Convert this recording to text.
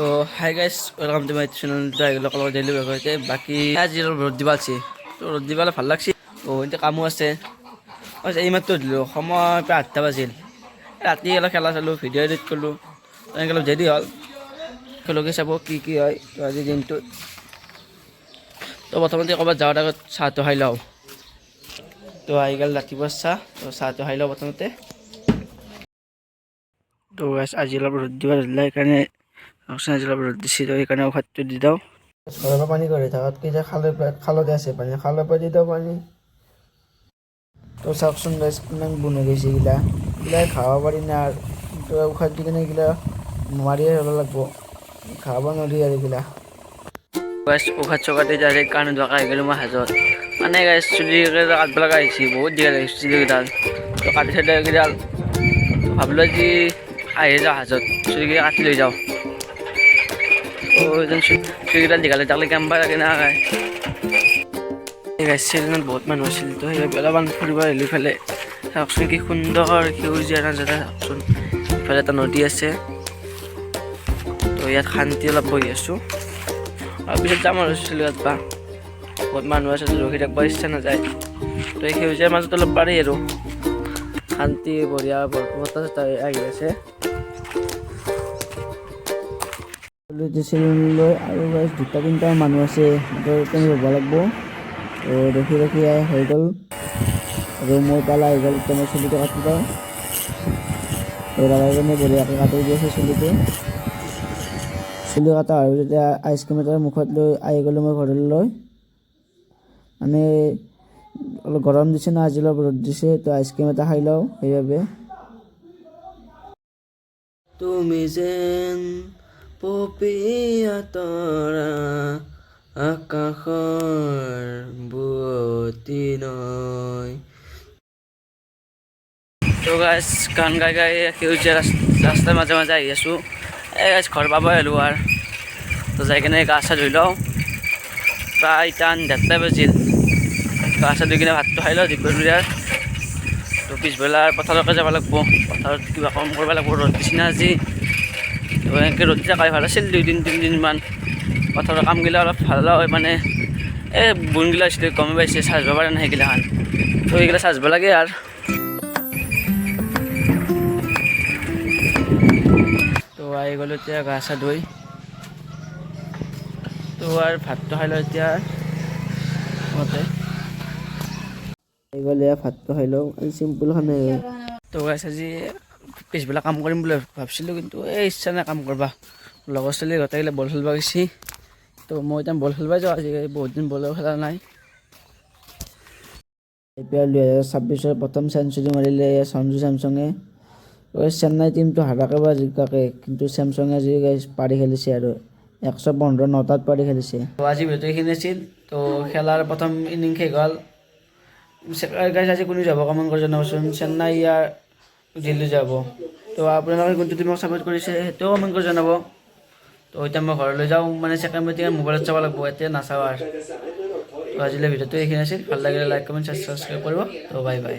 তো hi guys, welcome to my channel. তো এগুলো কলকাতা ডেইলি ব্লগে বাকি আজি রোদ দিবা আছে, তো রোদ দিবালে ভাল লাগছে। তো এতিয়া কামো আছে, এইমাত্ৰ দিলোঁ সময় প্ৰায় 8টা বাজিল। ৰাতি অলপ খেলা চালোঁ, ভিডিঅ' এডিট কৰিলোঁ, এনেকৈ অলপ দেৰি হ'ল। একেলগে চাব কি কি হয় তো আজিৰ দিনটোত। তো প্ৰথমতে ক'ৰবাত যাওয়াৰ আগত চাহটো খাই লওঁ। তো আহি গ'ল ৰাতিপুৱা চাহ, তো চাহটো খাই লওঁ প্ৰথমতে। তো আজি অলপ ৰ'দ দিবা ধৰিলে, সেইকাৰণে আজি অলপ ৰ'দ দিছে, তো সেইকাৰণে ভাতটো দি দিওঁ। ঘৰৰ পৰা পানী কৰি থাকাতকৈ এতিয়া খালতে আছে পানী, খালৰ পৰা দি দিওঁ পানী। তো চাওকচোন গাইছ কিমান বুন হৈ গৈছে, এইগিলা খাব পাৰি না। তো উশাহ দি কিনে এইগিলা মাৰিয়ে হ'ব লাগব, খাব নোৱাৰি আৰু এইগিলা। গাইছ উশাহ চোশাহ দি ডাইৰেক্ট কাৰণে দৰকাৰ হৈ গ'লো মই হাজত। মানে গাইছ চুলিকেইটা কাটব লগা আহিছে, বহুত দীঘল লাগিছে চুলিকেইডাল। তো কাটি থৈ এইকেইডাল ভাবিলোঁ আজি আহি যাওঁ হাজত, চুলিকেইটা কাটি লৈ যাওঁ। তো এজন চুলিকেইডাল দীঘালে তাকলে কেম্বা লাগে না গাই। এই গাইছ চিজনত বহুত মানুহ আছিল, তো সেইবাবে অলপমান ফুৰিব আহিলোঁ ইফালে। চাওকচোন কি সুন্দৰ সেউজীয়া নাজাৰা, চাওকচোন ইফালে এটা নদী আছে। তো ইয়াত শান্তি অলপ বহি আছোঁ, আৰু পিছত যাম আৰু চুলি কাটবা। বহুত মানুহ আছে, ৰখি থাকিব ইচ্ছা নাযায়। তো এই সেউজীয়াৰ মাজত অলপ পাৰি আৰু শান্তি বঢ়িয়া বতাহ চতাহ আহি আছে। লৈ আৰু গাইছ 2-3টা মানুহ আছে, সিহঁতৰ ৰ'ব লাগব। তো ৰখি ৰখি হৈ গ'ল, আৰু মোৰ পালা আহি গ'ল। এতিয়া মই চুলিটো কাটি দিওঁ। দাদাজনে বঢ়িয়াকৈ কাটি দি আছে চুলি কটা। আৰু যেতিয়া আইচক্ৰীম এটা মুখত লৈ আহি গ'লোঁ মই ঘৰলৈ। মানে অলপ গৰম দিছে না, আজি অলপ ৰ'দ দিছে, তো আইচক্ৰীম এটা খাই লওঁ সেইবাবে। তুমি যেন পপীয়া তৰা, আকাশৰ বুৱতী নৈ। তো গাইছ গান গাই গাই সেউজীয়া ৰাস্তাৰ মাজে মাজে আহি আছোঁ। এই গাইছ ঘৰ পাবই আহিলোঁ আৰু। তো যাই কিনে গা চা ধুই লওঁ, প্ৰায় টান 1:30 বাজিল। গা চা ধুই কিনে ভাতটো খাই লওঁ দুপৰীয়াৰ। তো পিছবেলা পথাৰলৈকে যাব লাগিব, পথাৰত কিবা কাম কৰিব লাগিব, ৰ'দ দিছে না আজি। তো এনেকৈ ৰ'দ দিয়া কাই ভাল আছিল, 2-3 দিনমান পথাৰৰ কামগিলা অলপ ভাল হয়। মানে এই বুনগিলা আছিলে গমে পাইছে, চাজিব পাৰে নাই সেইগিলাখান, তো সেইগিলা চাজিব লাগে আৰু। তো আহি গ'লোঁ এতিয়া গা চা ধুই, তো আৰু ভাতটো খাই লওঁ এতিয়া। মতে আহি গ'লে ভাতটো খাই লওঁ, চিম্পুল খানা। তো গাইছ আজি পিছবেলা কাম কৰিম বুলি ভাবিছিলোঁ, কিন্তু এই ইচ্ছা নাই কাম কৰিব। লগৰ ছোৱালী গোটেইগিলা বল খেলিব গৈছে, তো মই এতিয়া বল খেলিব যাওঁ। আজিকালি বহুত দিন বলো খেলা নাই। IPL 2026-ৰ প্ৰথম চেঞ্চুৰী মাৰিলে সঞ্জু চেমছঙে। চেন্নাই টিমটো হাৰাকে বা জিকাকে, কিন্তু চেমছঙে আজি পাৰি খেলিছে আৰু 115 নটাত পাৰি খেলিছে। তো আজি ভিডিঅ'টো এইখিনি আছিল। তো খেলাৰ প্ৰথম ইনিং শেষ হ'ল। আজি কোনে যাব কমেণ্ট কৰি জনাবচোন, চেন্নাই ইয়াৰ দিল্লী যাব। তো আপোনালোকে কোনটো টিমক ছাপোৰ্ট কৰিছে সেইটোও কমেণ্ট কৰি জনাব। তো এতিয়া মই ঘৰলৈ যাওঁ, মানে ছেকেণ্ড মিটিং মোবাইলত চাব লাগিব, এতিয়া নাচাওঁ আৰু। তো আজিলৈ ভিডিঅ'টো এইখিনি আছিল। ভাল লাগিলে লাইক কমেণ্ট ছাবস্ক্ৰাইব কৰিব। তো বাই বাই।